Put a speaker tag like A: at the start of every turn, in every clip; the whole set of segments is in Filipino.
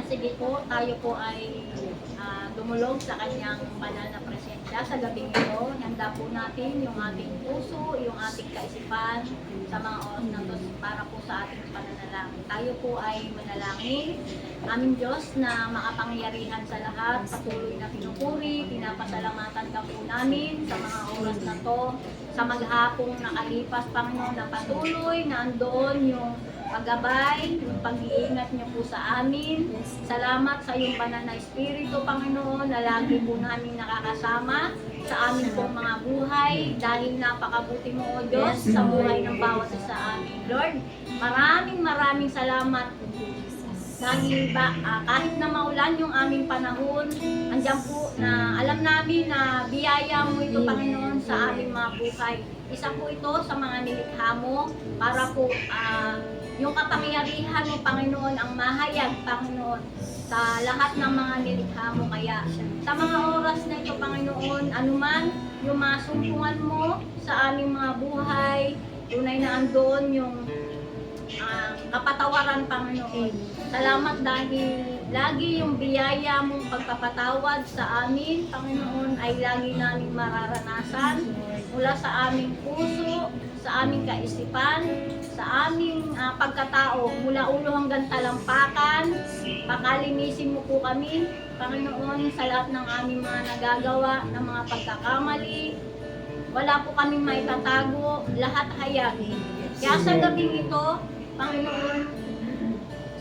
A: Sige po, tayo po ay dumulog sa kanyang banal na presensya sa gabing ito. Handa po natin yung ating puso, yung ating kaisipan sa mga oras na ito para po sa ating pananalangin. Tayo po ay manalangin. Aming Diyos na makapangyarihan sa lahat, patuloy na pinupuri, pinapasalamatan ka po namin sa mga oras na to, sa maghapong nakalipas, Panginoon, na patuloy na andoon yung paggabay, yung pag-iingat niyo po sa amin. Salamat sa iyong banal na Espiritu, Panginoon, na lagi po namin nakakasama sa amin pong mga buhay dahil napakabuti mo, O Diyos, sa buhay ng bawat isa amin. Lord, maraming salamat dahil kahit na maulan yung aming panahon, andyan po na alam namin na biyaya mo ito, Panginoon, sa aming mga buhay. Isa po ito sa mga nilikha mo para po yung kapangyarihan mo, Panginoon, ang mahayag, Panginoon, sa lahat ng mga nilikha mo. Kaya sa mga oras na ito, Panginoon, anuman yung mga sumpungan mo sa aming mga buhay, tunay na andoon yung kapatawaran, Panginoon. Salamat dahil lagi yung biyaya mong pagpapatawad sa amin, Panginoon, ay lagi namin mararanasan mula sa aming puso, sa aming kaisipan, sa aming pagkatao, mula ulo hanggang talampakan. Pakalinisin mo po kami, Panginoon, sa lahat ng aming mga nagagawa, ng mga pagkakamali. Wala po kaming maitatago, lahat hayag. Kaya sa gabing ito, Panginoon,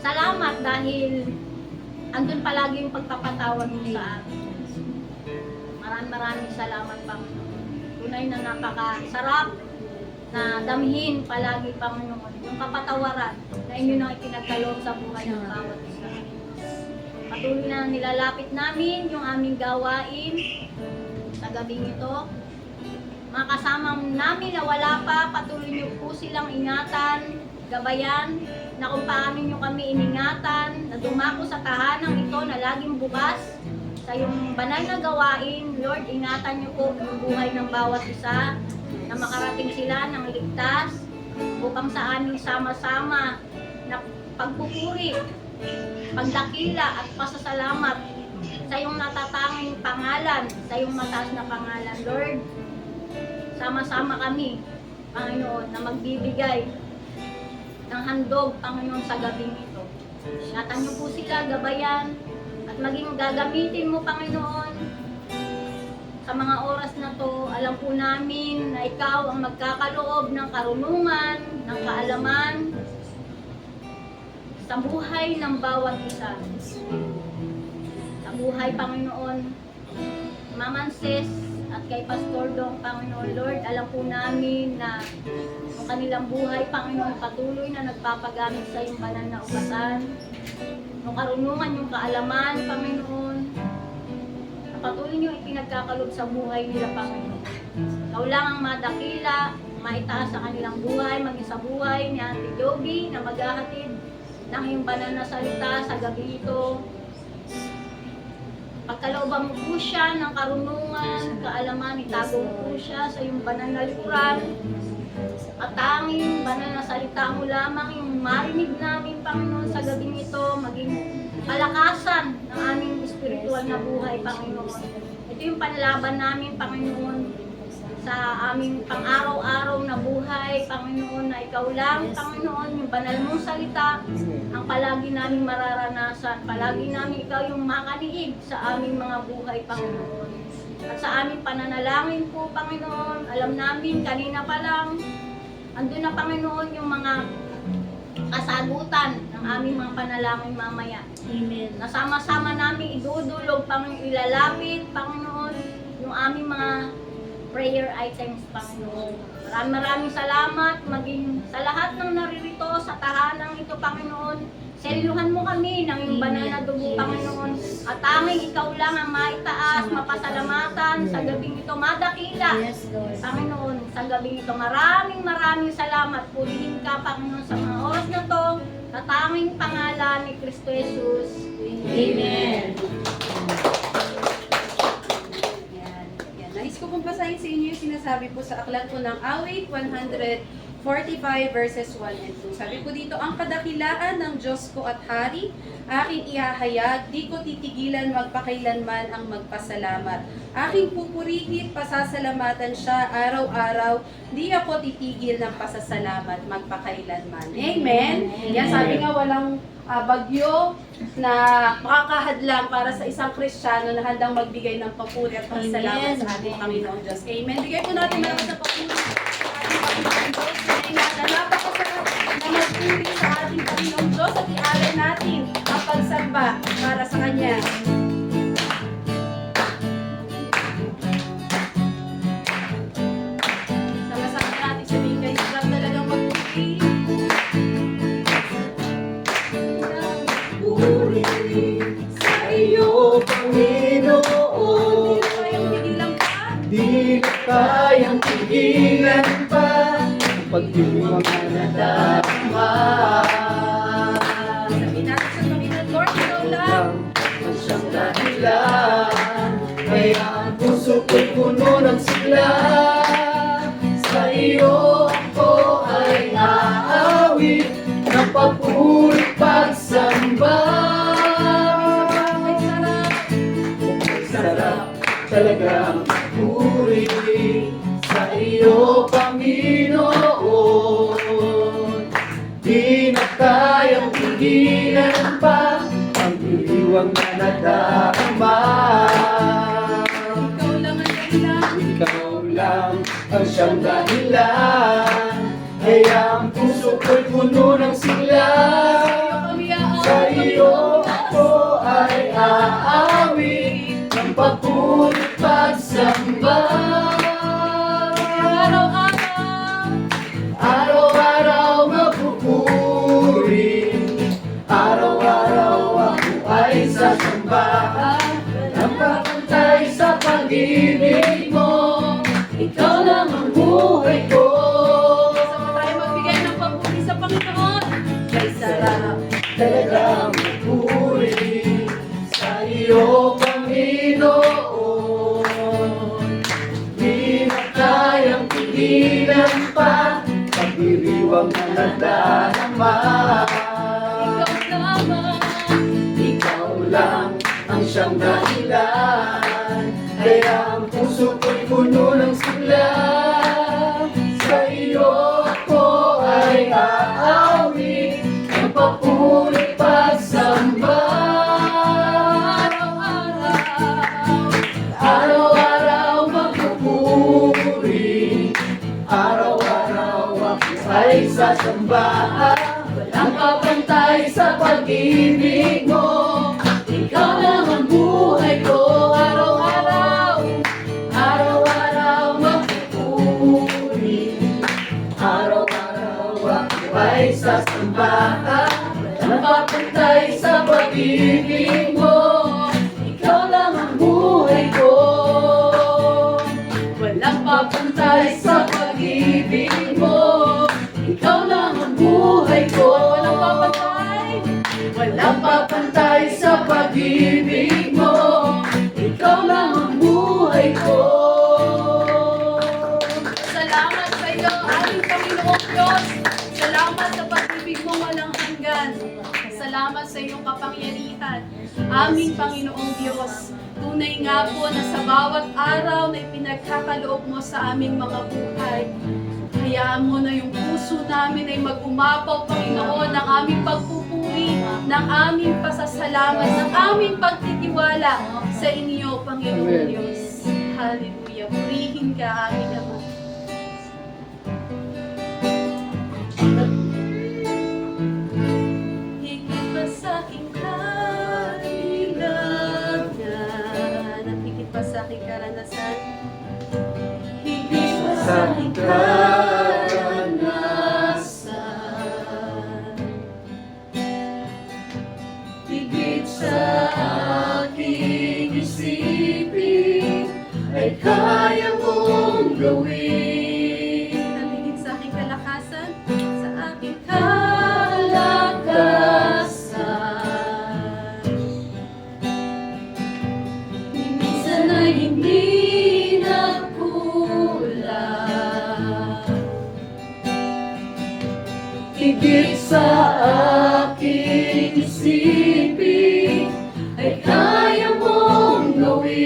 A: salamat dahil andun palagi yung pagpapatawad mo sa amin. Maraming salamat, Panginoon. Tunay na napakasarap na damhin palagi, Panginoon, yung kapatawaran na inyo na ikinagkaloob sa buhay ng bawat isa. Patuloy na nilalapit namin yung aming gawain sa gabing ito. Mga kasama namin na wala pa, patuloy niyo po silang ingatan, gabayan, na kung paano nyo kami iningatan, na dumako sa tahanang ito na laging bukas sa yung banal na gawain. Lord, ingatan nyo po yung buhay ng bawat isa, na makarating sila ng ligtas, upang sa aming sama-sama na pagpupuri, pagdakila at pasasalamat sa iyong natatanging pangalan, sa iyong mataas na pangalan. Lord, sama-sama kami, Panginoon, na magbibigay ng handog, Panginoon, sa gabing ito. Ingatan niyo po sila, gabayan, at maging gagamitin mo, Panginoon, sa mga oras na to. Alam po namin na ikaw ang magkakaloob ng karunungan, ng kaalaman, sa buhay ng bawat isa. Sa buhay, Panginoon, Mamanses, at kay Pastor Dong, Panginoon, Lord, alam po namin na ang kanilang buhay, Panginoon, patuloy na nagpapagamit sa iyong banal na ugasan. Yung karunungan, yung kaalaman, Panginoon, na patuloy niyo ipinagkakalob sa buhay nila, Panginoon. Ikaw lang ang madakila, maitaas sa kanilang buhay, maging sa buhay ni Auntie Joby na maghahatid ng iyong banal na salita sa gabi ito. Pagkalooban mo po siya ng karunungan, kaalaman, itago mo po siya sa iyong banal na likuran. At tanging banal na salita mo lamang yung marinig namin, Panginoon, sa gabing ito, maging palakasan ng aming espiritual na buhay, Panginoon. Ito yung panlaban namin, Panginoon, sa aming pang-araw-araw na buhay, Panginoon, na ikaw lang, Panginoon, yung banal mong salita, ang palagi naming mararanasan. Palagi namin ikaw yung makaniig sa aming mga buhay, Panginoon. At sa aming pananalangin po, Panginoon, alam namin, kanina pa lang, andun na, Panginoon, yung mga kasagutan ng aming mga panalangin mamaya.
B: Amen.
A: Nasama-sama namin idudulog, Panginoon, ilalapit, Panginoon, yung aming mga prayer items, Panginoon. Maraming salamat, maging sa lahat ng naririto sa tahanang ito, Panginoon. Selyuhan mo kami ng iyong banal na dugo, Panginoon. At tanging ikaw lang ang maitaas, mapasalamatan sa gabing ito, madakila.
B: Yes, Lord.
A: Panginoon, sa gabing ito, maraming salamat. Purihin ka, Panginoon, sa mga oras na to, sa tanging pangalan ni Kristo Jesus.
B: Amen. Yan. Nais ko pong basahin sa inyo yung sinasabi po sa aklat po ng awit 100 45 verses 1 and 2. Sabi po dito, ang kadakilaan ng Diyos ko at Hari, aking ihahayag, di ko titigilan magpakailanman ang magpasalamat. Aking pupurihin, pasasalamatan siya araw-araw, di ako titigil ng pasasalamat magpakailanman. Amen? Yan, sabi nga walang bagyo na makakahadlang para sa isang Kristiyano na handang magbigay ng papuri at pasasalamat sa ating Panginoong Diyos. Amen. Bigay po natin malakas na papuri sa ating Panginoong Diyos. Napakasarap na magpuri sa ating Panginoong Diyos at i-alay natin ang pagsamba para sa Kanya. Sama-sama natin sabihin kayo, sarap talagang magpuri.
C: Puri sa iyo, Panginoon.
B: Hindi na kayang tigilan pa.
C: Di na kayang tigilan pa pag di mo nadama.
B: Sabi natin sa Panginoon, Lord, ikaw lang.
C: Ang siyang dahilan, kaya ang puso ko'y puno ng sigla. Sa iyo ako ay aawit ng papuri pagsamba.
B: Ay, sarap.
C: Sarap talagang puri sa iyo, Panginoon. Di na kayang tigilan pa ang iliwang na nadarama.
B: Ikaw lang ang dahilan.
C: Ikaw lang ang siyang dahilan, kaya ang puso ko'y puno ng sigla. Sa iyo ako ay aawit ng papuri pagsamba. Araw-araw magpupuri, araw-araw ako ay sasamba. Napapantay sa pag-ibig mo, ikaw lang ang buhay ko.
B: Sama tayo magbigay ng papuri sa Panginoon.
C: Kay sarap talagang magpuri sa iyo, Panginoon. Di na kayang tigilan pa pag-iriwang na nadarama.
B: Ikaw lamang.
C: Ikaw lang ang siyang dahilan, kaya ang puso ko'y puno ng sigla. Sa iyo ako ay aawit ng papuri pagsamba. Araw-araw magpupuri, araw-araw ako ay sasamba. Walang kapantay sa pag-ibig mo, ikaw lang ang buhay ko. Araw-araw, araw-araw magpupuri, araw-araw ako ay sasamba. Walang kapantay sa pag-ibig mo, ikaw lang ang buhay ko. Walang papantay sa pag-ibig mo, ikaw lang ang buhay ko. Walang papantay sa pag-ibig mo, ikaw lang ang buhay ko.
B: Salamat sa iyo, aming Panginoong Diyos. Salamat sa pag-ibig mo walang hanggan. Salamat sa iyong kapangyarihan. Aming Panginoong Diyos, tunay nga po na sa bawat araw na ipinagkakaloob mo sa aming mga buhay, hayaan mo na yung puso namin ay mag-umapaw, Panginoon, ng aming pagpupuri, ng aming pasasalamat, ng aming pagtitiwala sa inyo, Panginoon Diyos. Hallelujah. Purihin ka, aming Ama. Higit pa sa aking kailangan at higit pa sa aking karanasan, higit pa sa aking karanasan, higit sa aking isipin ay kaya mong gawin. At higit sa aking kalakasan, sa aking kalakasan, minsan ay hindi nagkulang.
C: higit sa aking isipin ay kaya mong gawin.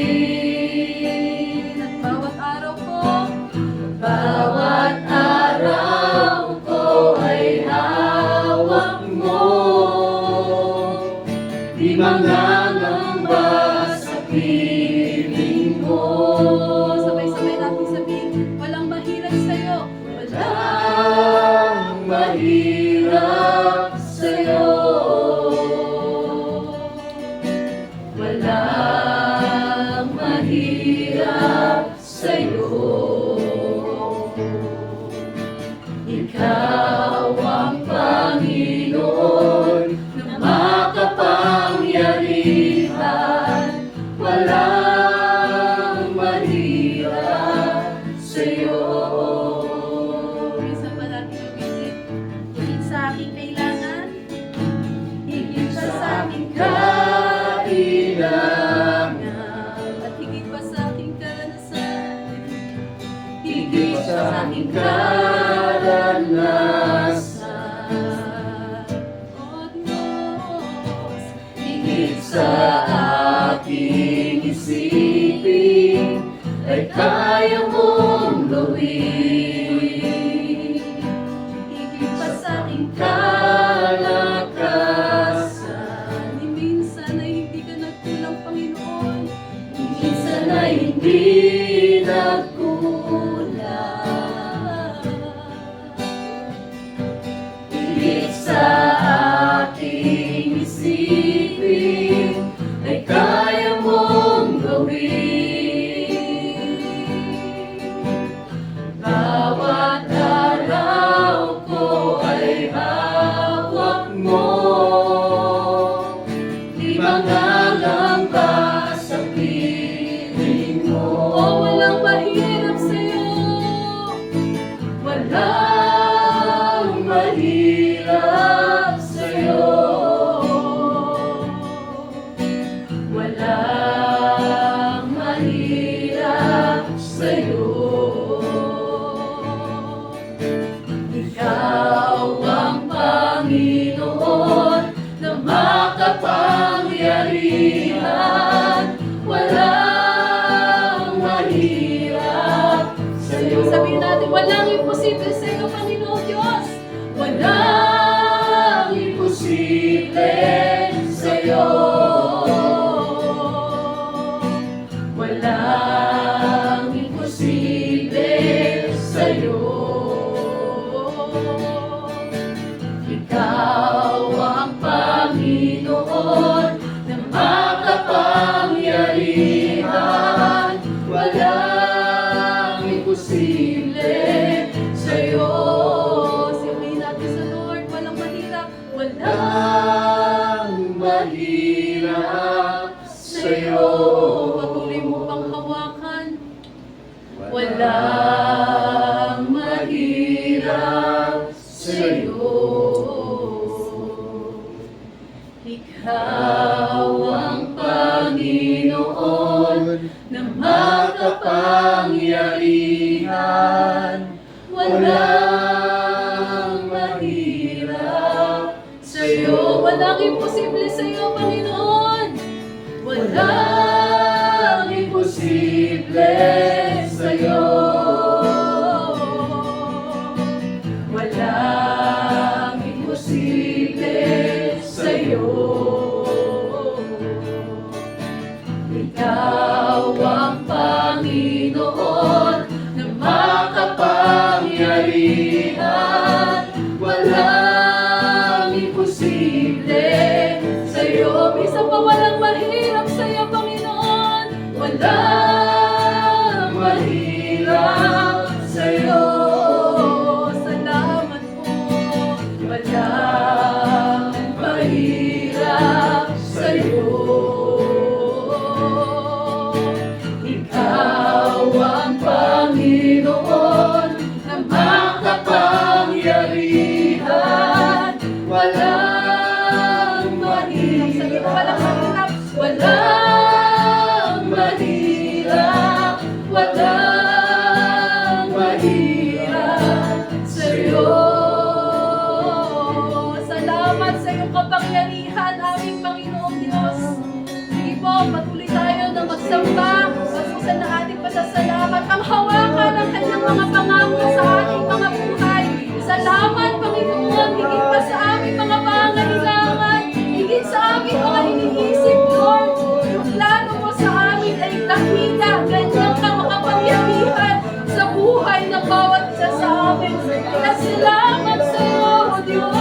B: At bawat araw ko,
C: Bawat araw ko ay hawak mo. Di mangangamba sa piling mo.
B: sabay-sabay natin sabihin, walang mahirap sa'yo.
C: Walang mahirap sa'yo. Walang mahirap sa'yo. Ikaw ang Panginoon na makapangyarihan. Walang mahirap sa'yo.
B: Minsan pa natin umisip, higit sa aking kailangan, higit
C: Sa
B: sa aking
C: aking kailangan,
B: at higit pa sa aking karanasan,
C: higit sa aking karanasan,
B: O Diyos,
C: higit sa aking isipin ay kaya mong gawin.
B: higit pa sa aking
C: Kalakasan,
B: ni minsan ay hindi ka nagkulang, Panginoon.
C: minsan ay hindi nagkulang. Higit sa aking isipin ay kaya mong gawin. Bawat araw ko ay hawak mo. Di mangangamba sa piling mo.
B: O walang mahirap sa'yo.
C: Walang mahirap sa'yo. Walang mahirap sa'yo. Ikaw ang Panginoon na makapangyarihan. Walang mahirap sa'yo.
B: Sabihin natin, walang imposible sa'yo, Panginoon Diyos.
C: Walang imposible sa'yo. Walang imposible sa'yo. Ikaw ang Panginoon na makapangyarihan. Walang imposible sa'yo.
B: Sabihin natin sa Lord, walang mahirap.
C: Walang mahirap sa'yo.
B: Patuloy mo pang hawakan.
C: Walang mahirap sa'yo. Ikaw ang Panginoon na makapangyarihan. Walang mahirap sa'yo.
B: Walang imposible sa'yo, Panginoon.
C: Walang imposible sa'yo. Walang imposible sa'yo. Ikaw ang Panginoon na makapangyarihan. Walang imposible sa'yo.
B: Minsan pa walang mahirap sa'yo, Panginoon.
C: Walang mahirap sa'yo.
B: Salamat po.
C: Walang mahirap sa'yo. Ikaw ang Panginoon na makapangyarihan. Walang mahirap.
B: Walang mahirap.
C: Walang mahirap
B: At salamat sa iyo, O Diyos.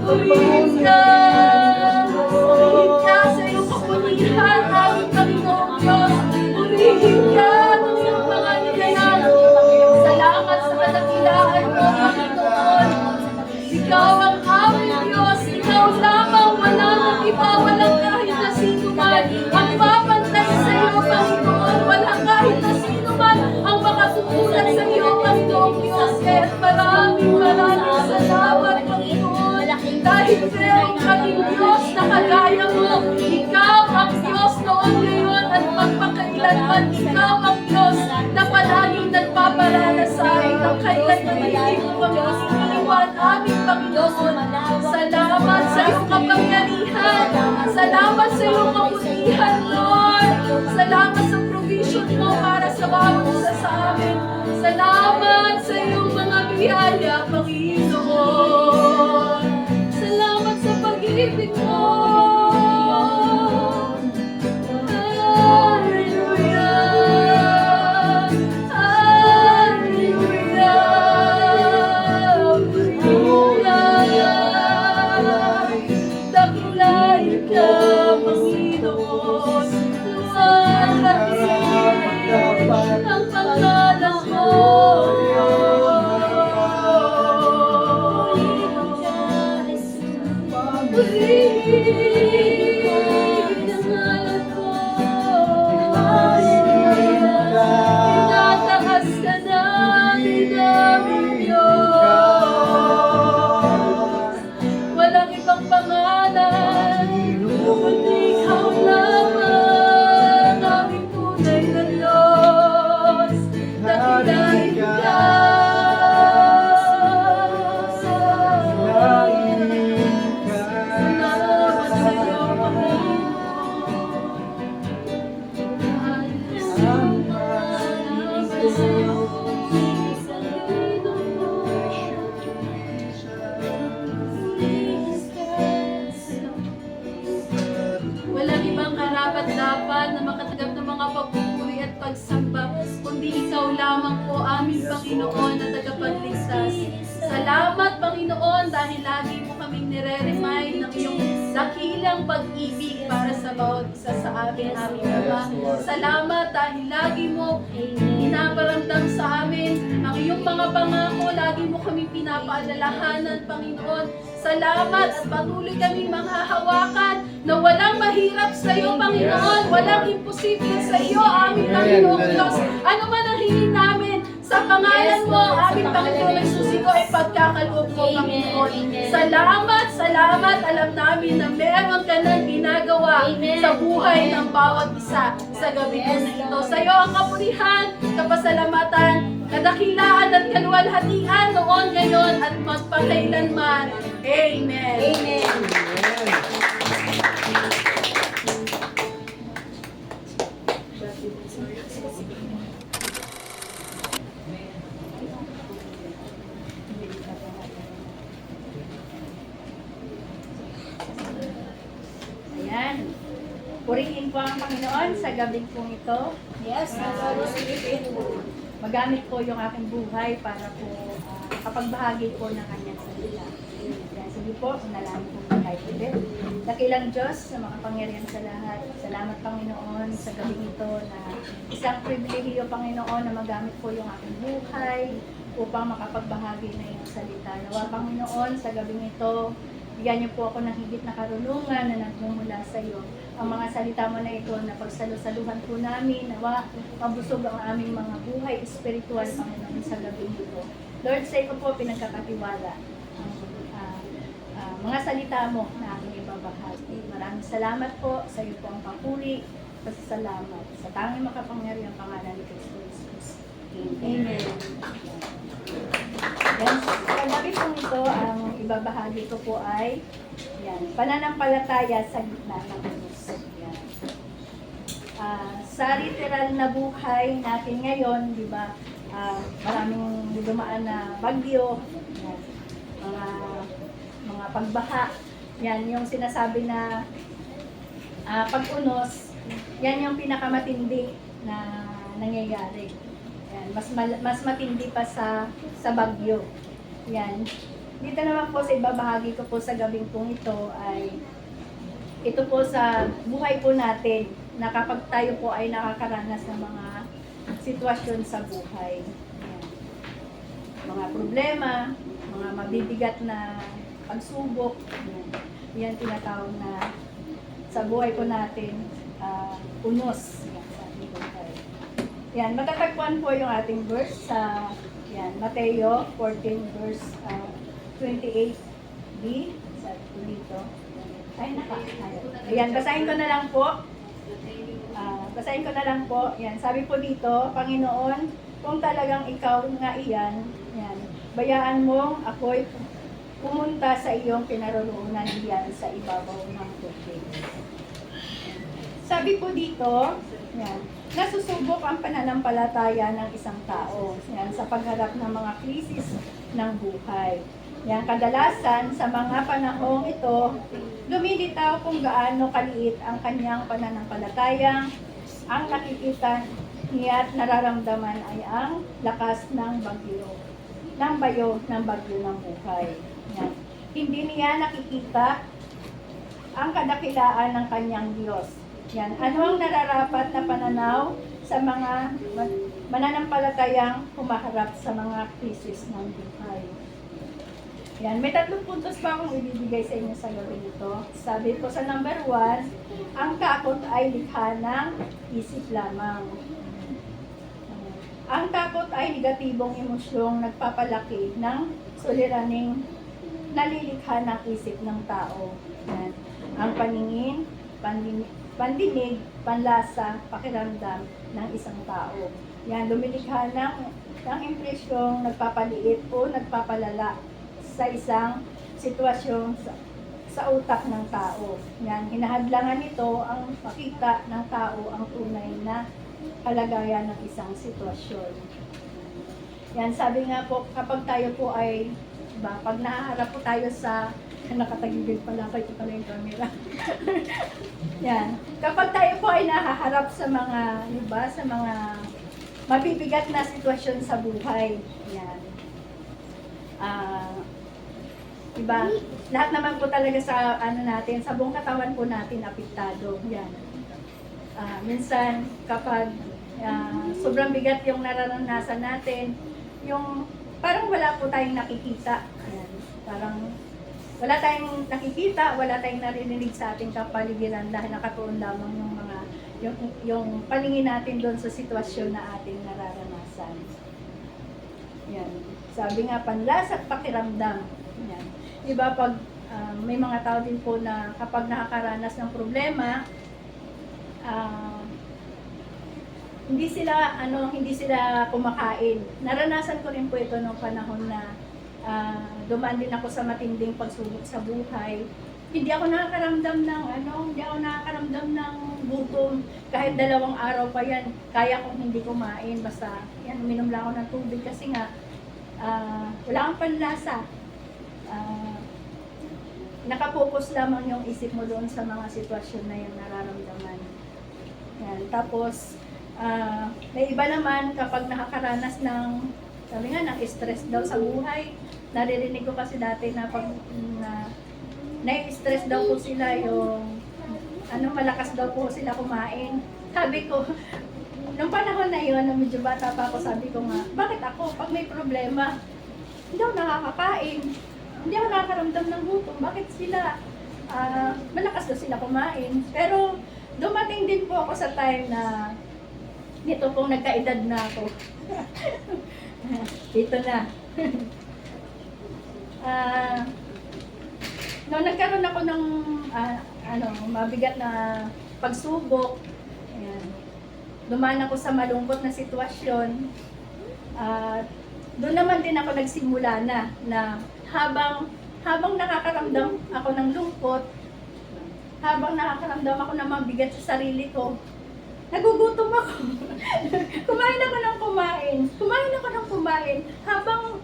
B: Purihin ka sa iyong kapunihan, aming Panginoong Diyos. Purihin ka ng iyong mga nilayan. Salamat sa kadakilaan mo, Panginoon. Ikaw ang aming Diyos, ikaw lamang, walang iba, walang kahit na sino man ang mapantay sa iyo, Panginoon. Walang kahit na sino man ang makatutulad sa iyo, Panginoong Diyos. Kaya maraming salamat, Panginoon. Dahil meron kaming Diyos na kagaya mo. Ikaw ang Diyos noon, ngayon at magpakailanman. Ikaw ang Diyos na palaging nagpaparala sa amin ng kailanman hindi mo kami iniwan, aming Panginoon. Salamat sa iyong kapangyarihan. Salamat sa iyong kabutihan, Lord. Salamat sa provision mo para sa bawat isa sa amin. Salamat sa iyong mga biyaya, Panginoon. Salamat sa pag-ibig mo. Walang ibang karapat-dapat na makatanggap ng mga pagpupuri at pagsamba, kundi ikaw lamang po, aming Panginoon na tagapagligtas. Salamat, Panginoon, dahil lagi mo kaming nire-remind ng iyong dakilang pag-ibig para sa bawat isa sa amin, aming Ama. Salamat dahil lagi mo inaparamdam sa amin ang iyong mga pangako, lagi mo kami pinapaalalahanan, Panginoon. Salamat at patuloy kami manghahawakan na walang mahirap sa iyo, Panginoon. Walang imposible sa iyo, aming Panginoong Diyos. Ano man ang hiling namin sa pangalan mo, aming Panginoon Jesus, ito ay pagkakaloob mo, Panginoon. Salamat, salamat. Alam namin na meron ka nang ginagawa sa buhay ng bawat isa sa gabi ko na ito. Sa iyo ang kapurihan, kapasalamatan, kadakilaan at kaluwalhatian noon, ngayon at magpakailanman. Amen.
A: Amen. Ayan. Purihin po ang Panginoon sa gabi pong ito. Yes. Magamit po yung aking buhay para po kapagbahagi po ng kanyang salita. Yan, sige po, nalaman po tayo ulit. Dakilang Diyos na makapangyarihan sa lahat. Salamat, Panginoon, sa gabi ito na isang pribilehiyo, Panginoon, na magamit po yung aking buhay upang makapagbahagi na yung salita. Nawa, Panginoon, sa gabi ito, bigyan niyo po ako ng higit na karunungan na nagmumula sa iyo. Ang mga salita mo na ito na pagsalusaluhan po namin, nawa, mabusog ang aming mga buhay espiritual, Panginoon, sa gabi ito. Lord, sa iyo po pinagkakatiwala ang mga salita mo na aking ibabahagi. Maraming salamat po sa iyo po ang papuri, pasasalamat sa tanging makapangyarihang pangalan ni Kristo Jesus. Amen. Yan, sa gabi pong ito, ang ibabahagi ko po ay pananampalataya sa gitna ng Diyos. Yan. Sa literal na buhay natin ngayon, di ba, maraming dumaan na bagyo, yan, mga pagbaha, yan yung sinasabi na pag-unos, yan yung pinakamatindi na nangyayari.
D: Yan, mas matindi pa sa bagyo. Yan. Dito naman po sa ibabahagi ko po sa gabing pong ito ay ito po sa buhay po natin na kapag tayo po ay nakakaranas ng mga sitwasyon sa buhay. Yan. Mga problema, mga mabibigat na pagsubok. Yan tinatawag na sa buhay po natin, unos. Yan, sa ating buhay. Yan, matatagpuan po yung ating verse sa Mateo 14 verse 28b. Sabi ko dito. Ayan, basahin ko na lang po. Basahin ko na lang po. Yan, sabi po dito, Panginoon, kung talagang ikaw nga iyan, yan, bayaan mong ako'y pumunta sa iyong kinaroroonan diyan sa ibabaw ng tubig. Sabi po dito, yan, nasusubok ang pananampalataya ng isang tao yan, sa pagharap ng mga krisis ng buhay. Yan, kadalasan sa mga panahong ito, lumilitaw kung gaano kaliit ang kanyang pananampalataya. Ang nakikita niya at nararamdaman ay ang lakas ng bayo ng bagyo ng buhay. Yan. Hindi niya nakikita ang kadakilaan ng kanyang Diyos. Yan. Ano ang nararapat na pananaw sa mga mananampalatayang humaharap sa mga krisis ng buhay? Yan, may 3 puntos pa akong ibibigay sa inyo sa gabi nito. Sabi ko sa number 1, ang takot ay likha ng isip lamang. Ang takot ay negatibong emosyong nagpapalaki ng suliraning nalilikha ng isip ng tao. Yan. Ang paningin, pandinig, panlasa, pakiramdam ng isang tao. Yan, lumilikha ng impresyong nagpapaliit o nagpapalala sa isang sitwasyon sa utak ng tao. Yan, hinahadlangan nito ang makita ng tao ang tunay na kalagayan ng isang sitwasyon. Yan, sabi nga po, kapag tayo po ay, pag nahaharap po tayo sa, nakatagigil pala, ito pala yung camera. Yan, kapag tayo po ay nahaharap sa mga, sa mga mabibigat na sitwasyon sa buhay, yan, lahat naman po talaga sa natin, sa buong katawan po natin apektado. Yan. Minsan kapag sobrang bigat yung nararanasan natin, yung parang wala po tayong nakikita. Yan. Parang wala tayong nakikita, wala tayong narinig sa ating kapaligiran dahil nakatuon lamang yung mga yung paningin natin doon sa sitwasyon na ating nararanasan. Yan. Sabi nga, panlasa at pakiramdam. Yan. Diba pag may mga tao din po na kapag nakakaranas ng problema, hindi sila kumakain. Naranasan ko rin po ito noong panahon na dumaan din ako sa matinding pagsubok sa buhay. Hindi ako nakakaramdam ng gutom. Kahit 2 araw pa yan, kaya kong hindi kumain. Basta yan, uminom lang ako ng tubig kasi nga wala akong panlasa. Nakapokus lamang yung isip mo doon sa mga sitwasyon na yung nararamdaman. Yan. Tapos, may iba naman kapag nakakaranas ng, sabi nga, ng stress daw sa buhay. Naririnig ko kasi dati na pag na-stress daw po sila yung, malakas daw po sila kumain. Sabi ko, nung panahon na yun, na medyo bata pa ako, sabi ko nga, bakit ako, pag may problema, hindi ako nakakakain. Hindi ako nakakaramdam ng gutom. Bakit sila, malakas daw sila kumain. Pero dumating din po ako sa time na dito pong nagkaedad na ako. Dito na. Nung nagkaroon ako ng mabigat na pagsubok, ayan, dumaan ako sa malungkot na sitwasyon. Doon naman din ako nagsimula na habang nakakaramdam ako ng lungkot, habang nakakaramdam ako ng mabigat sa sarili ko, nagugutom ako. Kumain ako ng kumain. Habang,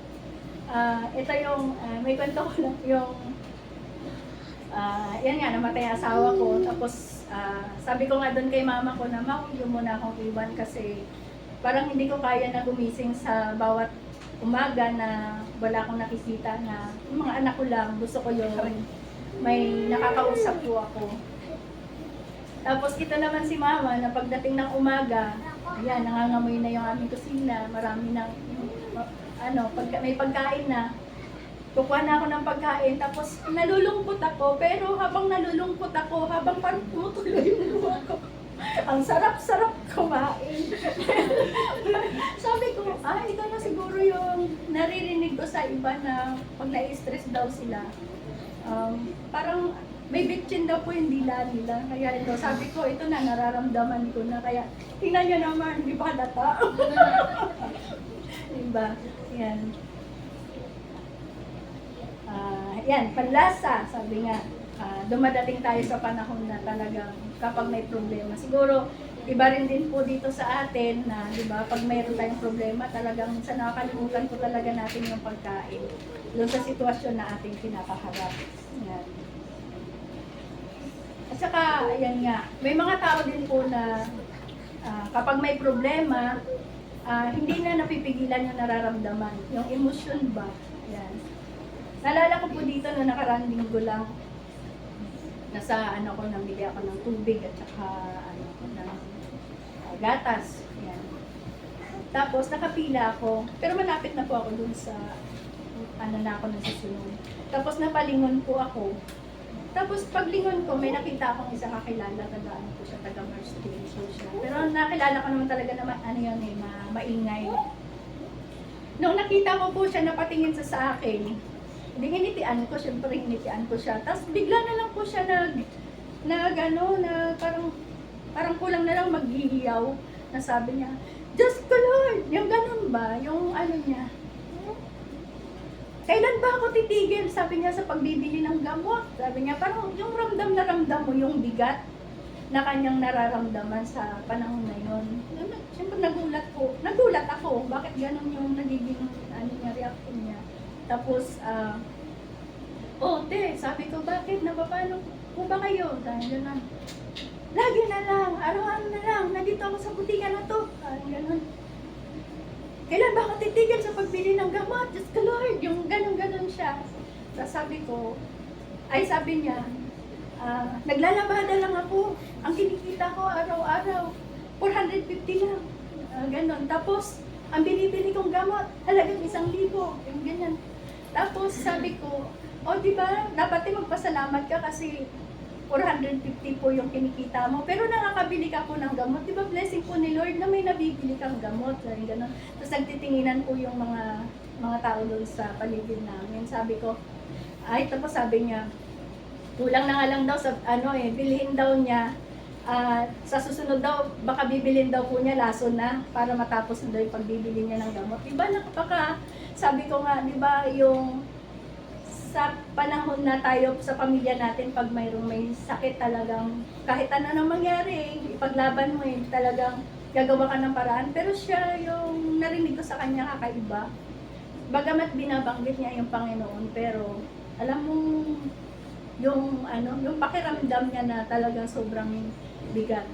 D: ito yung, may kwento ko lang yung, yan nga, namatay ang asawa ko. Tapos, sabi ko nga doon kay mama ko na, Ma, huwag muna akong iwan kasi parang hindi ko kaya na gumising sa bawat umaga na wala akong nakikita na yung mga anak ko lang, gusto ko yung may nakakausap po ako. Tapos ito naman si mama na pagdating ng umaga, ayan, nangangamoy na yung aming kusina, marami ng, may pagkain na. Kukuha na ako ng pagkain, tapos nalulungkot ako, pero habang nalulungkot ako, habang parang tumutuloy yung buwan ko, ang sarap-sarap kumain. Sabi ko, ito na siguro yung naririnig ko sa iba na pag na-stress daw sila. Parang may bitchin daw po yung dila nila. Kaya ito, sabi ko, ito na, nararamdaman ko na. Kaya, tingnan nyo naman, di ba halata? Diba? Yan. Yan, panlasa, sabi nga, dumadating tayo sa panahon na talagang kapag may problema. Siguro, iba rin din po dito sa atin na, di ba, pag mayroon tayong problema, talagang minsan nakakalimutan ko talaga natin yung pagkain. Doon sa sitwasyon na ating kinakaharap. Yan. At saka, ayan nga, may mga tao din po na kapag may problema, hindi na napipigilan yung nararamdaman. Yung emosyon ba? Yan. Naalala ko po dito na nakarang linggo lang, nasa namili ako ng tubig at saka ng gatas. Yan. Tapos nakapila ako, pero malapit na po ako dun sa na ako nasusunod. Tapos napalingon po ako. Tapos paglingon ko, may nakita akong isa kakilala, taga po siya, taga Marseille siya. Pero nakilala ko naman talaga na maingay. Nung nakita ko po siya, napatingin sa akin, hindi hinitian ko, syempre hinitian ko siya. Tapos bigla na lang po siya parang kulang na lang maghihiyaw. Na sabi niya, Diyos ko Lord, yung ganun ba? Yung niya, kailan ba ako titigil? Sabi niya sa pagbibili ng gamot. Sabi niya, parang yung ramdam na ramdam mo, yung bigat na kanyang nararamdaman sa panahon na yun. Siyempre nagulat ako. Bakit ganun yung nagiging reaction niya? Tapos, te, sabi ko, bakit? Napapano po ba kayo? Dahil gano'n. Lagi na lang, araw-araw na lang, nandito ako sa butika na to. Gano'n. Kailan ba ako titigil sa pagbili ng gamot? Diyos ko Lord, yung gano'n-gano'n siya. Tapos sabi niya, naglalabada lang ako. Ang kinikita ko araw-araw, 450 lang. Gano'n. Tapos, ang binibili kong gamot, halagang 1,000. Yung ganyan. Tapos sabi ko, di ba, dapat magpasalamat ka kasi 450 po yung kinikita mo. Pero nakakabili ka po ng gamot. Di ba, blessing po ni Lord na may nabibili kang gamot. Ganun. Tapos nagtitinginan po yung mga tao doon sa paligid namin. Sabi ko, tapos sabi niya, kulang na nga lang daw sa bilhin daw niya. Sa susunod daw, baka bibilin daw po niya laso na para matapos na daw yung pagbibili niya ng gamot. Diba, sabi ko nga, diba, yung sa panahon na tayo sa pamilya natin, pag may sakit talagang, kahit ano nang mangyari, ipaglaban mo talagang gagawa ka ng paraan. Pero siya, yung narinig ko sa kanya kakaiba, bagamat binabanggit niya yung Panginoon, pero alam mo, yung pakiramdam niya na talagang sobrang bigat.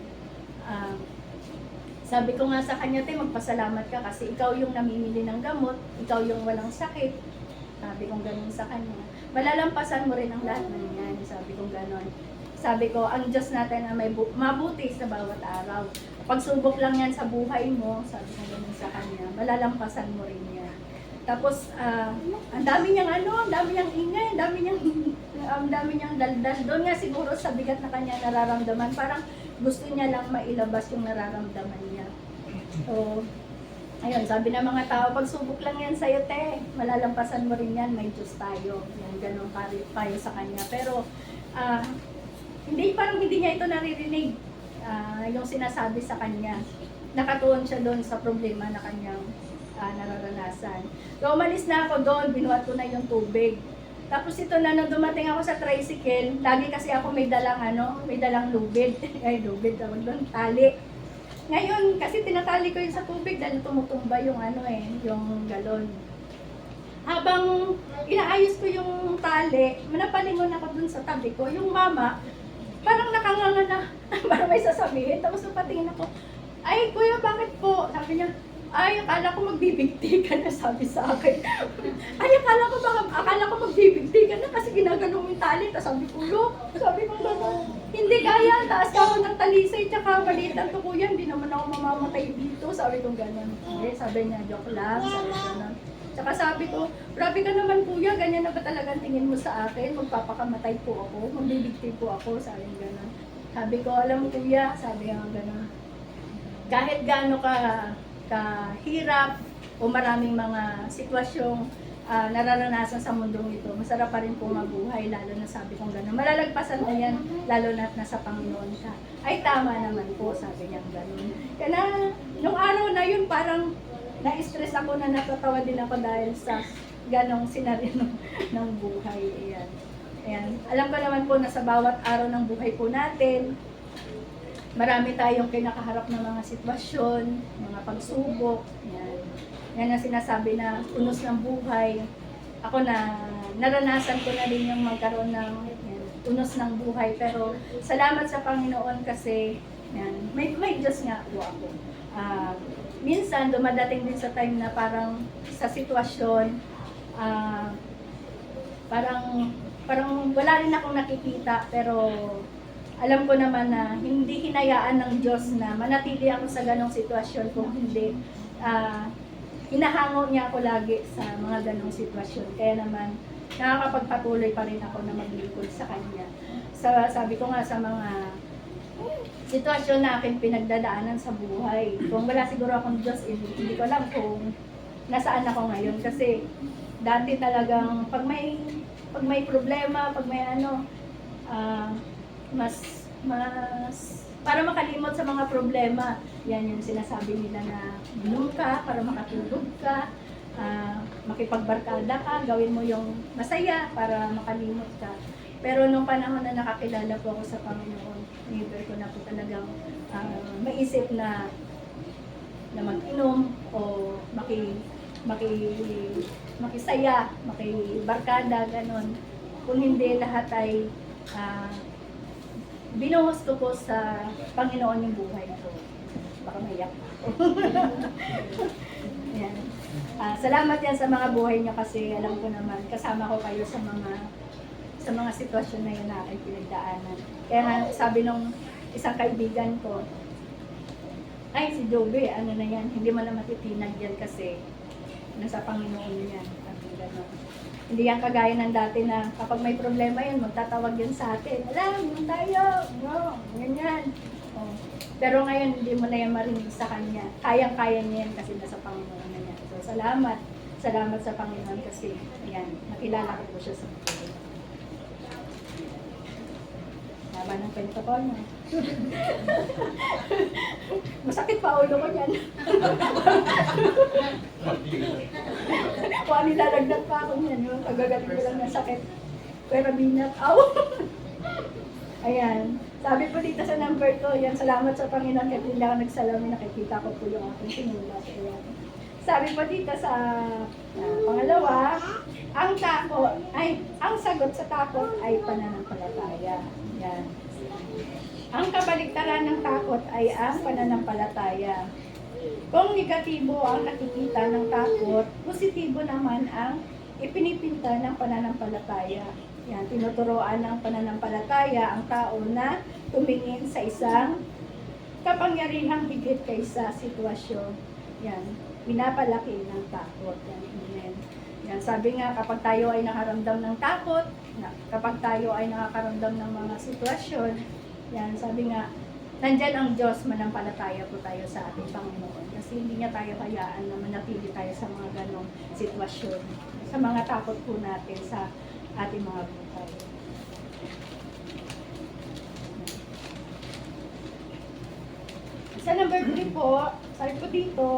D: Sabi ko nga sa kanya, magpasalamat ka kasi ikaw yung namimili ng gamot, ikaw yung walang sakit. Sabi kong ganun sa kanya. Malalampasan mo rin ang lahat ng yan. Sabi kong ganun. Sabi ko, ang Diyos natin na may mabuti sa bawat araw. Pagsubok lang yan sa buhay mo, sabi kong ganun sa kanya, malalampasan mo rin yan. Tapos, ang dami niyang ang dami niyang ingay, ang dami niyang daldal. Doon nga siguro sa bigat na kanya nararamdaman, parang gusto niya lang mailabas yung nararamdaman niya. So, ayun, sabi ng mga tao, pagsubok lang yan sa'yo, te, malalampasan mo rin yan, may Diyos tayo. Yan, ganun payo sa kanya. Pero, parang hindi niya ito naririnig, yung sinasabi sa kanya. Nakatuon siya doon sa problema na kanyang nararanasan. So, umalis na ako doon, binuhat ko na yung tubig. Tapos ito na, nung dumating ako sa tricycle, lagi kasi ako may dalang lubid. Lubid ako doon, tali. Ngayon, kasi tinatali ko yun sa tubig dahil tumutumba yung yung galon. Habang inaayos ko yung tali, manapalingon ako dun sa tabi ko, yung mama, parang nakanganga na, parang may sasabihin. Tapos napatingin ako, Ay, kuya, bakit po? Sabi niya, ay, akala ko magbibigti ka na, sabi sa akin. Ay, akala ko magbibigti ka na kasi ginagano mo yung tali. Tapos sabi ko, look, sabi ko gano'n. Hindi kaya, taas ka ako ng talisay, tsaka maliit ang tukuyan, hindi naman ako mamamatay dito. Sabi ko gano'n. Okay, sabi niya, joke lang, sabi ko gano'n. Tsaka sabi ko, grabe ka naman kuya, ganyan na ba talagang tingin mo sa akin? Magpapakamatay po ako, magbibigti po ako, sabi ko gano'n. Sabi ko, alam mo kuya, sabi nga gano'n. Kahit gaano kahirap o maraming mga sitwasyong nararanasan sa mundong ito, masarap pa rin po mabuhay, lalo na sabi kong gano'n. Malalagpasan na yan, lalo na nasa Panginoon ka. Ay, tama naman po, sabi niya gano'n. Kaya nung araw na yun, parang na-stress ako na natatawa din ako dahil sa ganong senaryo ng buhay. Ayan. Ayan. Alam ko naman po na sa bawat araw ng buhay po natin, marami tayong kinakaharap ng mga sitwasyon, mga pagsubok. Yan. Yan ang sinasabi na unos ng buhay. Ako na naranasan ko na din yung magkaroon ng unos ng buhay. Pero salamat sa Panginoon kasi yan, may Diyos nga po ako. Minsan dumadating din sa time na parang sa sitwasyon, parang wala rin akong nakikita, pero alam ko naman na hindi hinayaan ng Diyos na manatili ako sa ganong sitwasyon kung hindi hinahango niya ako lagi sa mga ganong sitwasyon. Kaya naman nakakapagpatuloy pa rin ako na maglingkod sa Kanya. Sabi ko nga sa mga sitwasyon na aking pinagdadaanan sa buhay, kung wala siguro akong Diyos, hindi ko alam kung nasaan ako ngayon. Kasi dati talagang pag may problema, pag may mas para makalimot sa mga problema, yan yung sinasabi nila na minum ka para makatulog ka, makipagbarkada ka, gawin mo yung masaya para makalimot ka. Pero nung panahon na nakakilala po ako sa Panginoon, never ko na po talagang maisip na mag-inom o makisaya, makibarkada, ganon. Kung hindi, lahat ay binuhos ko po sa Panginoon yung buhay ko. Baka maiyak ako. Yan. Salamat yan sa mga buhay niyo kasi alam ko naman, kasama ko kayo sa mga sitwasyon na yun na aking pinagdaanan. Kaya nga, sabi nung isang kaibigan ko, ay si Joby, ano na yan, hindi mo na matitinag yan kasi nasa Panginoon yan. Hindi yan kagaya ng dati na kapag may problema yun, magtatawag yun sa atin. Alam, yun tayo, no, ganyan. Oh. Pero ngayon, hindi mo na yan marinig sa Kanya. Kayang-kaya niya yan kasi nasa Panginoon na yan. So, salamat. Salamat sa Panginoon kasi, ayan, nakilala ko po siya sa buhay. Tama ng kwento ko, no? Masakit pa ulo ko yan. Kung nilalagdag pa ako niyan, yung kagagaling ko lang ng sakit. Pero binat out. Ayan. Sabi po dito sa number ko, yan, salamat sa Panginoon kahit hindi ako nagsalamin, nakikita ko po yung aking sinulat. Ayan. Sabi po dito sa pangalawa, ang sagot sa takot ay pananampalataya. Yan. Ang kabaligtaran ng takot ay ang pananampalataya. Kung negatibo ang nakikita ng takot, positibo naman ang ipinipinta ng pananampalataya. Yan, tinuturoan ng pananampalataya ang tao na tumingin sa isang kapangyarihang higit kaysa sitwasyon. Yan, pinapalaki ng takot. Yan, amen. Yan, sabi nga, kapag tayo ay nakaramdam ng takot, kapag tayo ay nakakaramdam ng mga sitwasyon, yan, sabi nga, nandyan ang Diyos, manampalataya po tayo sa ating Panginoon. Kasi hindi niya tayo hayaan na manatili tayo sa mga ganong sitwasyon, sa mga takot po natin sa ating mga buhay. Sa number 3 po, sabi po dito,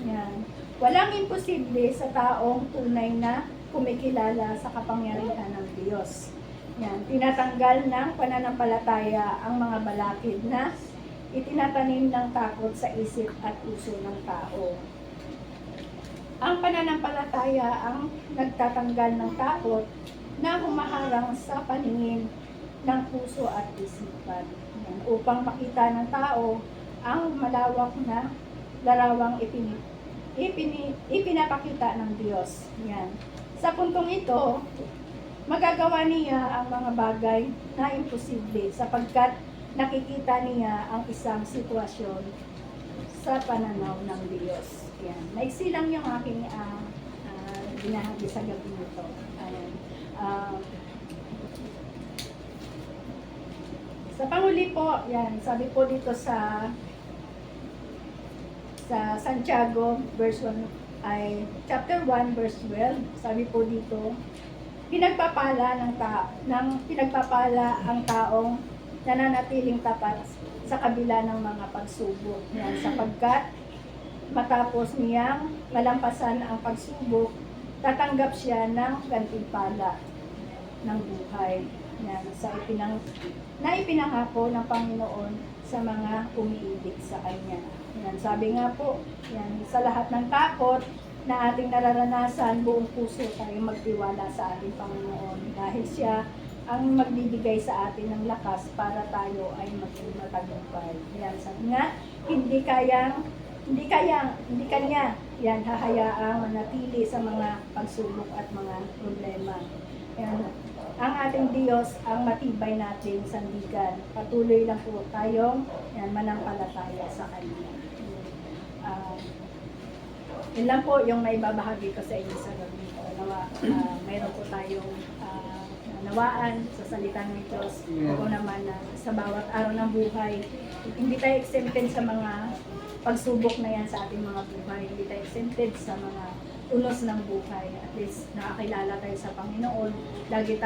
D: yan, walang imposible sa taong tunay na kumikilala sa kapangyarihan ng Diyos. Yan, tinatanggal ng pananampalataya ang mga balakid na itinatanim ng takot sa isip at puso ng tao. Ang pananampalataya ang nagtatanggal ng takot na humaharang sa paningin ng puso at isipan. Yan, upang makita ng tao ang malawak na larawang ipinapakita ng Diyos. Yan. Sa puntong ito, magagawa niya ang mga bagay na imposible sapagkat nakikita niya ang isang sitwasyon sa pananaw ng Diyos. Yan. Maiksi lang yung aking binahagi sa gabi nito. Ayan. Sa panghuli po, yan, sabi po dito sa Santiago verse 1 ay chapter 1 verse 12, sabi po dito, pinagpapala ang taong nananatiling tapat sa kabila ng mga pagsubok. Yan, sapagkat matapos niyang malampasan ang pagsubok, tatanggap siya ng gantimpala ng buhay. Yan, na ipinangako ng Panginoon sa mga umiibig sa Kanya. Yan, sabi nga po, yan, sa lahat ng takot na ating nararanasan, buong puso tayong magtiwala sa ating Panginoon dahil siya ang magbibigay sa atin ng lakas para tayo ay maging matagumpay. Yan, sabi nga, hindi kanya yan hahayaang manatili sa mga pagsubok at mga problema. Yan, ang ating Diyos ang matibay nating sandigan. Patuloy lang po tayong yan, manampalataya sa Kanya. Yun lang po yung maibabahagi ko sa inyo sa gabi. Mayroon po tayong nawaan sa salita ng Diyos. O naman na sa bawat araw ng buhay, hindi tayo exempted sa mga pagsubok na yan sa ating mga buhay. Hindi tayo exempted sa mga unos ng buhay. At least nakakilala tayo sa Panginoon. Lagi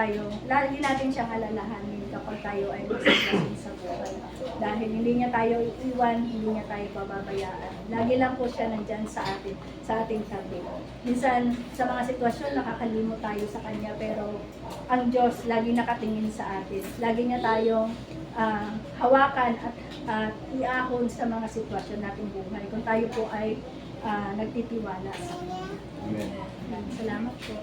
D: natin siyang alalahanin kapag tayo ay magsasabing sa buhay. Dahil hindi niya tayo iiwan, hindi niya tayo pababayaan. Lagi lang po siya nandyan sa ating tabi. Minsan, sa mga sitwasyon, nakakalimot tayo sa Kanya, pero ang Diyos lagi nakatingin sa atin. Lagi niya tayong hawakan at iahon sa mga sitwasyon nating buhay. Kung tayo po ay nagtitiwala sa Kanya.
E: Amen.
D: Salamat po.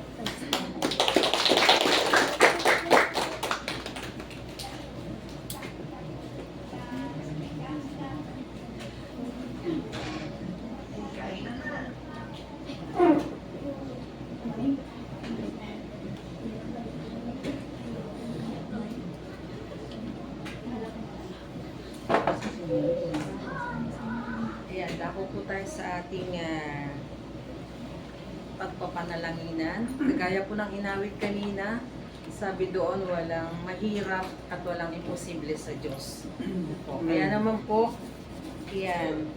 F: Ayan, dako po tayo sa ating pagpapanalanginan. Kagaya po ng inawit kanina, sabi doon walang mahirap at walang imposible sa Diyos. Kaya naman po, yan.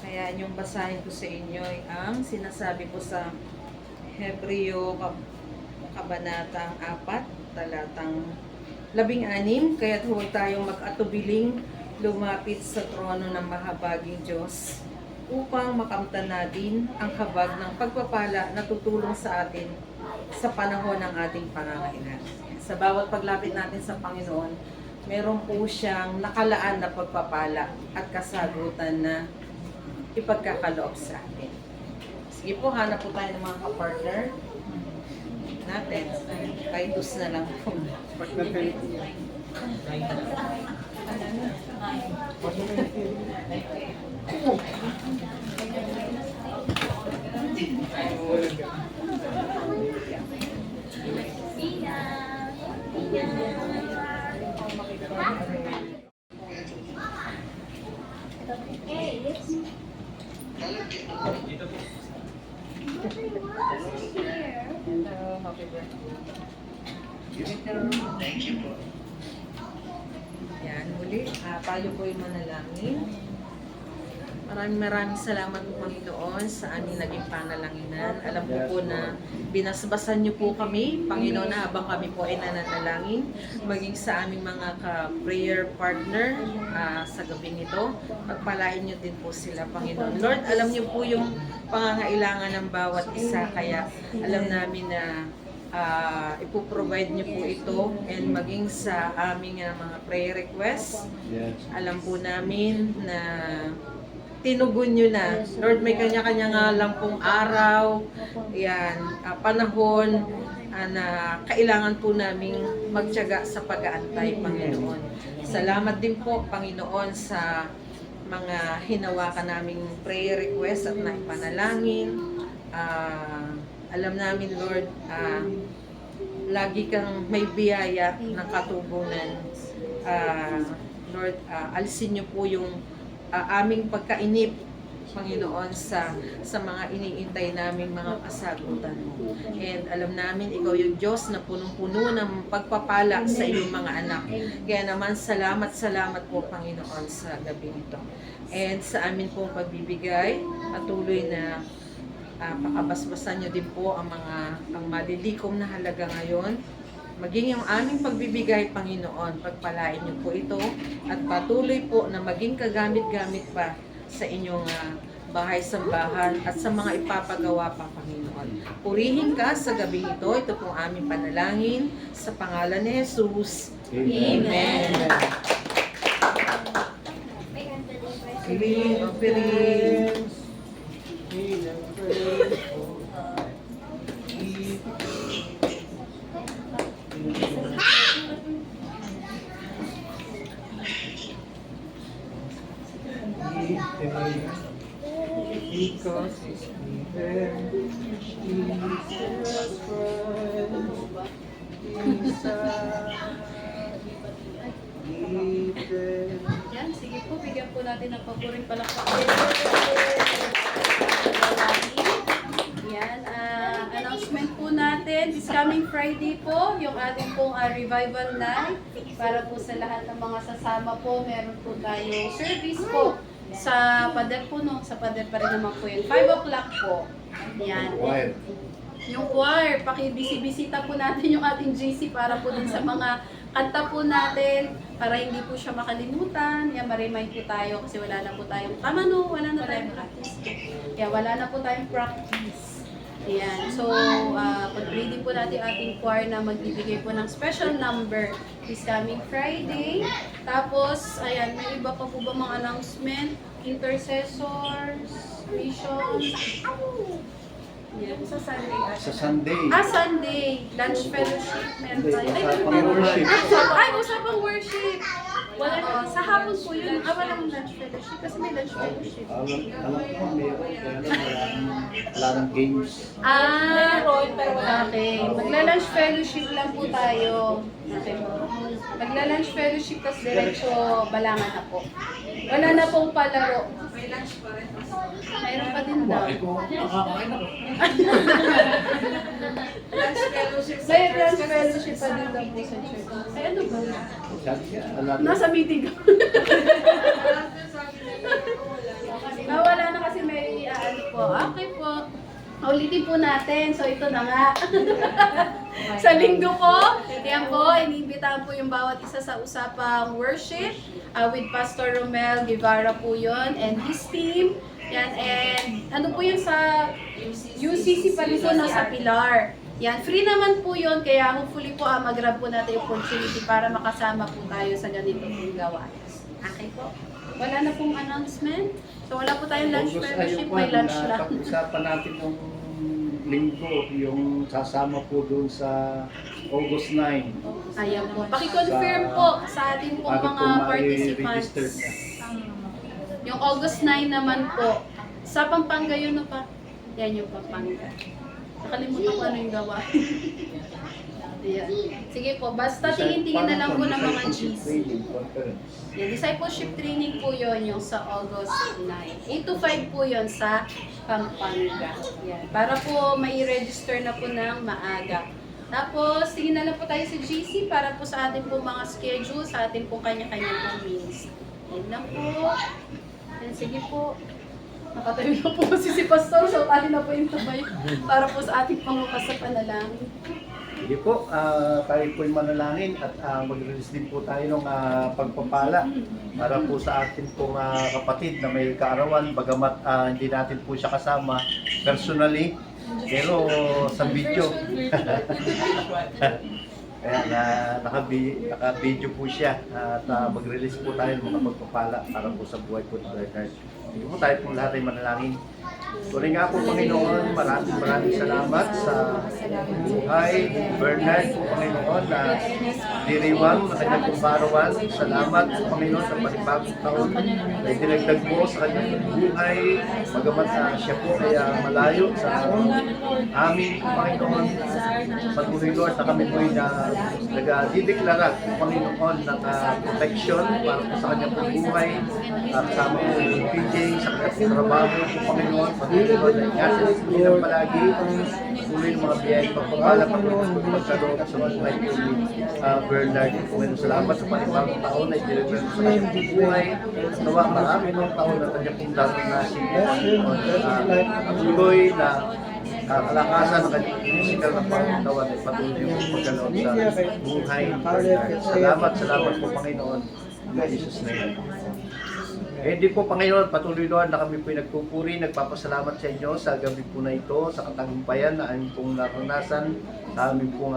F: Kaya yung basahin ko sa inyo ay ang sinasabi po sa Hebreo Kabanatang 4, talatang 16, kaya't huwag tayong mag-atubiling lumapit sa trono ng mahabaging Diyos upang makamtan natin ang habag ng pagpapala na tutulong sa atin sa panahon ng ating pangangailangan. Sa bawat paglapit natin sa Panginoon, meron po siyang nakalaan na pagpapala at kasagutan na ipagkakaloob sa atin. Sige po, hanap po tayo ng mga kapartner natin. Kaitus na lang po. Hello, happy birthday. Yan, muli, tayo po yung manalangin. Maraming salamat po Panginoon sa aming naging panalanginan. Alam ko po na binasbasan niyo po kami, Panginoon, na habang kami po ay nananalangin, maging sa aming mga ka-prayer partner sa gabi nito. Pagpalain niyo din po sila, Panginoon. Lord, alam niyo po yung pangangailangan ng bawat isa, kaya alam namin na ipoprovide niyo po ito and maging sa aming mga prayer requests.
E: Yes.
F: Alam po namin na tinugon nyo na. Lord, may kanya-kanya nga lang pong araw, yan, panahon na kailangan po naming magtiyaga sa pag-aantay, Panginoon. Salamat din po, Panginoon, sa mga hinawakan naming prayer request at naipanalangin. Alam namin, Lord, lagi kang may biyaya ng katubunan. Lord, alisin niyo po yung aming pagkainip, Panginoon, sa mga iniintay naming mga kasagutan mo. And alam namin, ikaw yung Diyos na punong-puno ng pagpapala sa iyong mga anak. Kaya naman, salamat po, Panginoon, sa gabi nito. And sa amin pong pagbibigay, patuloy na pakabasbasan niyo din po ang malilikom na halaga ngayon. Maging yung aming pagbibigay, Panginoon, pagpalain niyo po ito at patuloy po na maging kagamit-gamit pa sa inyong bahay-sambahan at sa mga ipapagawa pa, Panginoon. Purihin ka sa gabi ito. Ito pong aming panalangin sa pangalan ni Jesus. Amen. King of Kings, King of Praise, because it's given, Jesus Christ,
B: Yan, sige po, bigyan po natin ng paboring palakpakan. Yan, announcement po natin, this coming Friday po, yung ating pong revival night. Para po sa lahat ng mga sasama po, meron po tayong service po sa pader po, no? Sa pader pa rin naman po yun. 5 o'clock po. Yan. Yung choir, pakibisita po natin yung ating GC para po din sa mga kanta po natin, para hindi po siya makalimutan. Yan, ma-remind po tayo kasi wala na po tayong, tama no, wala na tayong practice. Yan, wala na po tayong practice. Ayan, so pag-reading po natin ating choir na magbibigay po ng special number this coming Friday. Tapos, ayan, may iba pa po ba mga announcement? Intercessors, missions. Yan, sa Sunday.
C: Sa Sunday.
B: Sunday. Lunch fellowship. Meron tayo.
C: Usapang worship.
B: Usapang worship. Wala, sa hapon po yun. Walang lunch fellowship kasi may lunch fellowship.
C: Alam ko, wala ng games.
B: Okay. Magla-lunch fellowship lang po tayo. Okay po. Magla-lunch fellowship kasi diretso balangan na po. Wala na pong palaro. May lunch pa rin. Mayroon pa din daw. May lunch fellowship pa din daw po sa church. Ay, ano ba? Nasa meeting. Wala na kasi may ano po. Okay po. Ulitin po natin. So, ito na nga. Sa linggo po, yan po, iniimbitahan po yung bawat isa sa usapang worship with Pastor Romel Guevara po yun and his team. Yan, and ano po yun sa UCC pa rin po nasa Pilar. Yan, free naman po yun, kaya hopefully po mag-grab po natin yung opportunity para makasama po tayo sa ganito pong gawain. Okay po? Wala na pong announcement. So wala po tayong lunch fellowship, may lunch lang.
C: Pag-usapan natin ng linggo, yung sasama po doon sa August 9.
B: Ayan po. Pakiconfirm po sa ating pong mga participants. Yung August 9 naman po, sa Pampanga yun na pa. Yan yung Pampanga. Nakalimutan ko ano yung gawa. Ayan. Sige po, basta tingin-tingin na lang po ng mga GC. Yan, discipleship training po yun, yung sa August 9. 8 to 5 po yun sa Pampanga. Yan. Para po mai-register na po ng maaga. Tapos, tingin na lang po tayo sa GC para po sa ating po mga schedule, sa ating po kanya-kanya po means. Yan lang po. Yan, sige po. Nakatayo na po kasi si Pastor, so tali na po yung tabay para po sa ating pangukas sa panalangin.
C: Sige po, tayo po'y manalangin at mag-release din po tayo ng pagpapala para po sa ating pong kapatid na may kaarawan, bagamat hindi natin po siya kasama personally, pero sa video. Kaya naka-video po siya at mag-release po tayo ng mga pagpapala para po sa buhay po ni Bernard. Hindi po tayo pong lahat ay manalangin. Tuloy nga po Panginoon, maraming salamat sa buhay ni Bernard po Panginoon na diriwang na kanyang kumparawan. Salamat po Panginoon sa panibagong taon na dinagdag mo sa kanyang buhay. Bagamat siya po ay malayo sa aming Panginoon. Patuloy Lord na kami po ay nag-dideklara po Panginoon ng protection para po sa kanyang buhay. Kasama po yung PJ sa kanyang trabaho po Panginoon. Patuloy Lord na ingatan po nilang palagi. Patuloy ng mga biyay pagpapala Panginoon po magkaloob sa buhay po ni Bernard. Panginoon salamat sa panibagong taon na idinagdag sa kanyang buhay. Nawa marami ng taon na kanyang pong daranasin po Panginoon. Patuloy na kalakasan ng kanyang physical na pangatawan ay patuloy yung pagkaloob sa buhay ni Bernard. Salamat po Panginoon. In Jesus' name. Hindi po Panginoon, patuloy Lord na kami po nagpupuri, nagpapasalamat sa inyo sa gabi po na ito, sa katagumpayan na aming pong naranasan, sa aming pong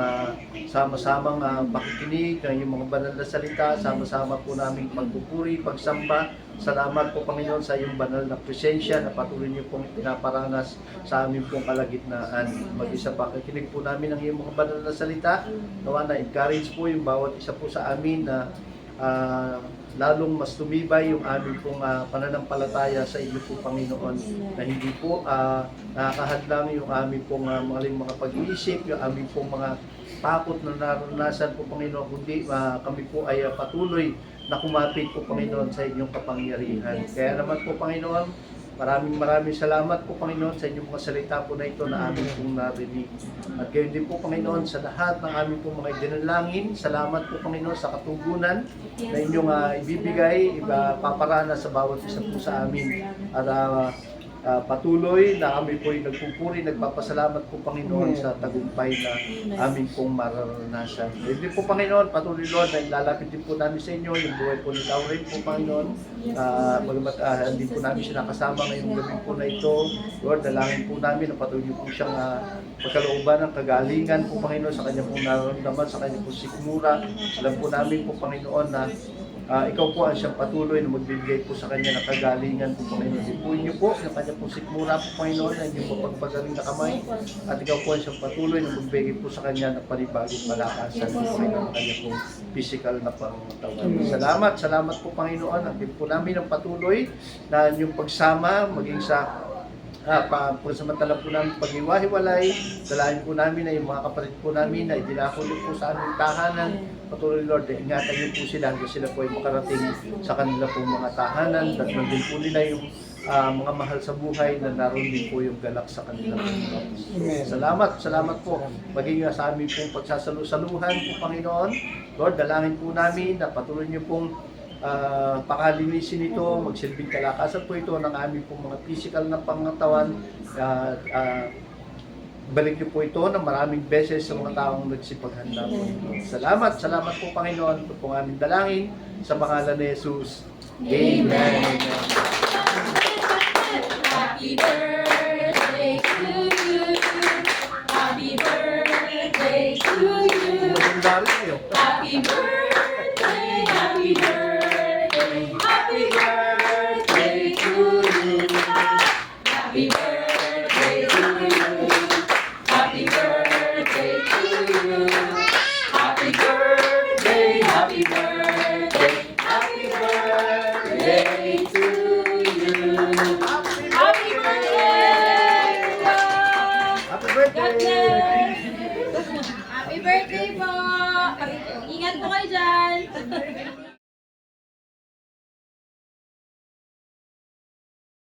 C: sama-samang pakikinig ng iyong mga banal na salita, sama-sama po namin pagpupuri, pagsamba. Salamat po Panginoon sa iyong banal na presensya na patuloy niyo pong pinaparanas sa aming pong kalagitnaan. Mag-isa pa, kakinig po namin ang iyong mga banal na salita, nawa na encourage po yung bawat isa po sa amin na lalong mas tumibay yung aming pong pananampalataya sa inyo po Panginoon na hindi po nakakahadlang yung aming pong maling mga pag-iisip, yung aming pong mga takot na naranasan po Panginoon, kundi kami po ay patuloy na kumapit po Panginoon sa inyong kapangyarihan. Kaya naman po Panginoon, maraming salamat po Panginoon sa inyong mga salita po na ito na aming pong narinig. At gayon din po Panginoon sa lahat ng aming pong mga idinalangin. Salamat po Panginoon sa katugunan na inyong ibibigay, paparana sa bawat isa po sa amin. At patuloy na kami po ay nagpupuri, nagpapasalamat po Panginoon sa tagumpay na aming pong mararanasan. Hindi po Panginoon, patuloy Lord na ilalapit din po namin sa inyo yung buhay po ni Laurel po Panginoon. Bagamat hindi po namin siya nakasama ngayong gabi po na ito. Lord, dalangin po namin na patuloy po siyang pagkalooban ng kagalingan po Panginoon sa kanya pong nararamdaman, sa kanya pong sikmura. Alam po namin po Panginoon na ikaw po ang siyang patuloy na magbibigay po sa kanya ng kagalingan po Panginoon. Ipuin niyo po yung kanya pong sikmura po Panginoon na inyong mapagpagaling na kamay. At ikaw po ang siyang patuloy na magbibigay po sa kanya ng panibagong malakasan po Panginoon ng kanya pong physical na pangatawan. Salamat po Panginoon. At din po namin ang patuloy na inyong pagsama maging sa pagsamantala po namin pag-iwahiwalay, dalahin po namin na yung mga kapatid po namin na idinakulit po sa aming tahanan. Patuloy Lord, ingatan niyo po sila hanggang sila po ay makarating sa kanila pong mga tahanan. At nandun po nila yung mga mahal sa buhay na naroon din po yung galak sa kanila. Salamat po. Maging sa aming pong pagsasalusaluhan po Panginoon. Lord, dalangin po namin na patuloy niyo pong pakalinisin ito, magsilbing kalakasan po ito ng aming pong mga physical na pangatawan. Balik niyo po ito ng maraming beses sa mga taong nagsipaghanda po. Salamat po Panginoon. Ito pong aming dalangin sa pangalan ni Jesus. Amen.
B: Happy birthday to you. Happy birthday to you. Happy birthday, happy birthday, happy birthday to you. Happy birthday to you. Happy birthday to you. Happy birthday, happy birthday, happy birthday to you. Happy birthday!
C: Happy birthday!
B: Happy birthday po! Ingat po kayo dyan!